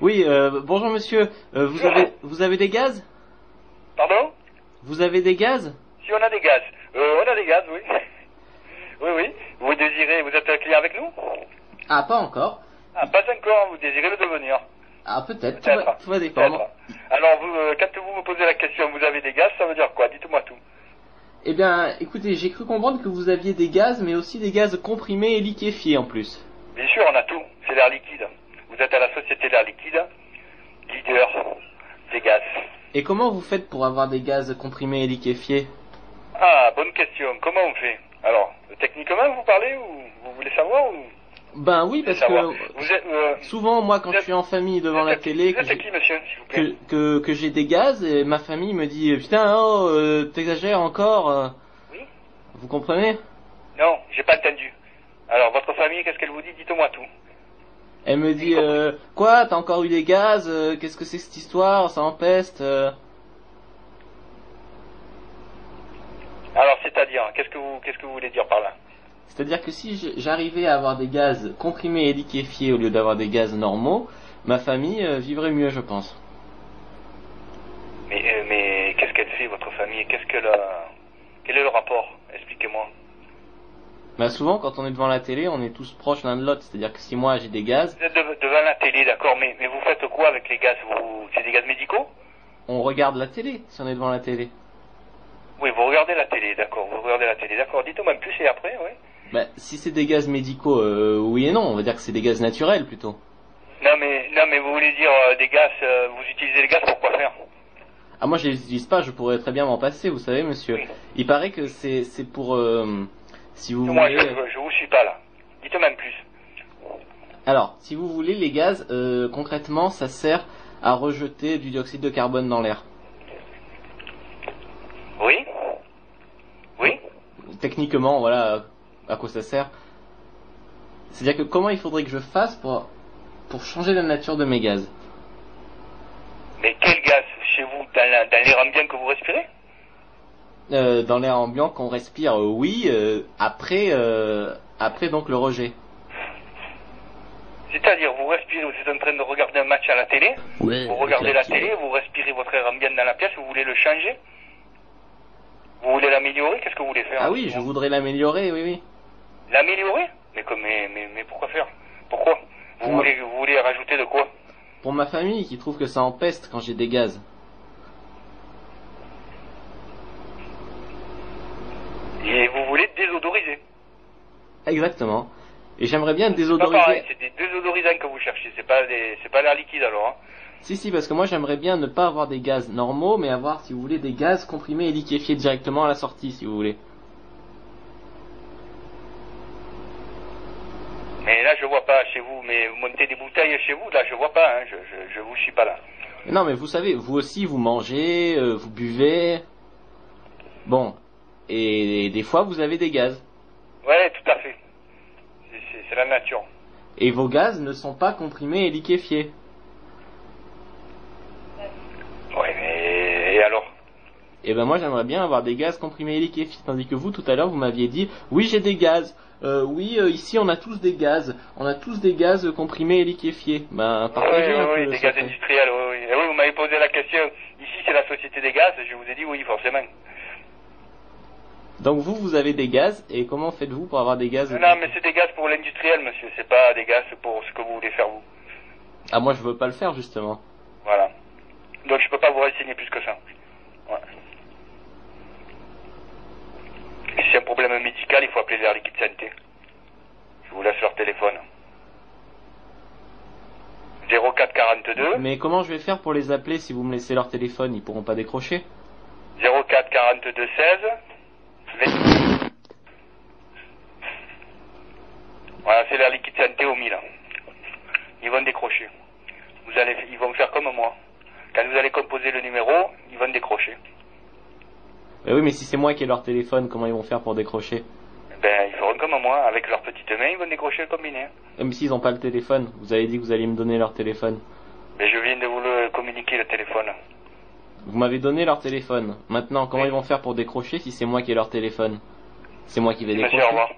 Oui, bonjour monsieur. Vous avez des gaz? Pardon? Vous avez des gaz? Si on a des gaz. On a des gaz, oui. Oui, oui. Vous êtes client avec nous? Ah, pas encore. Ah, pas encore, vous désirez le devenir. Ah, peut-être. Peut-être. Tout va dépendre. Alors, quand vous me posez la question, vous avez des gaz, ça veut dire quoi? Dites-moi tout. Eh bien, écoutez, j'ai cru comprendre que vous aviez des gaz, mais aussi des gaz comprimés et liquéfiés en plus. Bien sûr, on a tout. C'est l'air liquide. Vous êtes à la société d'air liquide, leader des gaz. Et comment vous faites pour avoir des gaz comprimés et liquéfiés? Ah, bonne question. Comment on fait? Alors, techniquement, vous parlez ou vous voulez savoir ou... Ben oui, parce que vous êtes, souvent, moi, quand je suis en famille devant la télé, vous êtes qui, monsieur, s'il vous plaît? que j'ai des gaz, et ma famille me dit, putain, t'exagères encore. Oui? Vous comprenez? Non, j'ai pas entendu. Alors, votre famille, qu'est-ce qu'elle vous dit? Dites-moi tout. Elle me dit, quoi, t'as encore eu des gaz? Qu'est-ce que c'est que cette histoire? Ça empeste. Alors, c'est-à-dire, qu'est-ce que vous voulez dire par là? C'est-à-dire que si j'arrivais à avoir des gaz comprimés et liquéfiés au lieu d'avoir des gaz normaux, ma famille vivrait mieux, je pense. Mais qu'est-ce qu'elle fait, votre famille? Quel est le rapport? Expliquez-moi. Bah souvent, quand on est devant la télé, on est tous proches l'un de l'autre. C'est-à-dire que si moi j'ai des gaz... Vous êtes devant la télé, d'accord, mais vous faites quoi avec les gaz? C'est des gaz médicaux? On regarde la télé, si on est devant la télé. Oui, vous regardez la télé, d'accord, Dites-moi plus et après, oui. Bah, si c'est des gaz médicaux, oui et non. On va dire que c'est des gaz naturels, plutôt. Non, mais vous voulez dire des gaz, vous utilisez les gaz pour quoi faire? Ah, moi je les utilise pas, je pourrais très bien m'en passer, vous savez, monsieur. Oui. Il paraît que c'est pour... si vous Moi, voulez... je vous suis pas là. Dites-moi plus. Alors, si vous voulez, les gaz, concrètement, ça sert à rejeter du dioxyde de carbone dans l'air. Oui? Oui? Techniquement, voilà à quoi ça sert. C'est-à-dire que comment il faudrait que je fasse pour changer la nature de mes gaz? Mais quel gaz? Chez vous, dans l'air ambiant que vous respirez? Dans l'air ambiant qu'on respire, oui, après donc le rejet. C'est-à-dire, vous respirez, vous êtes en train de regarder un match à la télé, Ouais, vous regardez la télé, vous respirez votre air ambiant dans la pièce, vous voulez le changer? Vous voulez l'améliorer? Qu'est-ce que vous voulez faire? Ah oui, je voudrais l'améliorer, oui. L'améliorer? Mais pourquoi faire? Pourquoi? Vous voulez rajouter de quoi? Pour ma famille qui trouve que ça empeste quand j'ai des gaz. Et vous voulez désodoriser? Exactement. Et j'aimerais bien C'est pas désodoriser. pareil, c'est des désodorisants que vous cherchez, c'est pas l'air liquide alors, hein. Si, parce que moi j'aimerais bien ne pas avoir des gaz normaux, mais avoir, si vous voulez, des gaz comprimés et liquéfiés directement à la sortie, si vous voulez. Mais là je vois pas chez vous, mais vous montez des bouteilles chez vous, là je vois pas, hein, je vous suis pas là. Non, mais vous savez, vous aussi, vous mangez, vous buvez. Bon. Et des fois, vous avez des gaz. Ouais, tout à fait. C'est la nature. Et vos gaz ne sont pas comprimés et liquéfiés. Ouais, mais... Et alors? Et ben moi, j'aimerais bien avoir des gaz comprimés et liquéfiés. Tandis que vous, tout à l'heure, vous m'aviez dit, oui, j'ai des gaz. Oui, ici, on a tous des gaz. On a tous des gaz comprimés et liquéfiés. Ben, partagez un peu. Oui, des gaz industriels, oui. Et oui, vous m'avez posé la question. Ici, c'est la société des gaz. Je vous ai dit oui, forcément. Donc vous avez des gaz, et comment faites-vous pour avoir des gaz? Non, mais c'est des gaz pour l'industriel, monsieur. C'est pas des gaz pour ce que vous voulez faire, vous. Ah, moi, je veux pas le faire, justement. Voilà. Donc, je peux pas vous renseigner plus que ça. Ouais. Si c'est un problème médical, il faut appeler l'Air Liquide Santé. Je vous laisse leur téléphone. 04 42. Mais comment je vais faire pour les appeler si vous me laissez leur téléphone? Ils pourront pas décrocher? 04 42 16. Voilà, c'est l'Air Liquide Santé au 1000. Ils vont décrocher. Ils vont faire comme moi. Quand vous allez composer le numéro, ils vont décrocher. Oui, mais si c'est moi qui ai leur téléphone, comment ils vont faire pour décrocher? Ben, ils feront comme moi. Avec leurs petites mains, ils vont décrocher le combiné. Mais s'ils n'ont pas le téléphone, vous avez dit que vous alliez me donner leur téléphone. Mais je viens de vous le communiquer, le téléphone. Vous m'avez donné leur téléphone. Maintenant, comment ils vont faire pour décrocher si c'est moi qui ai leur téléphone? C'est moi qui vais décrocher. Monsieur, au revoir.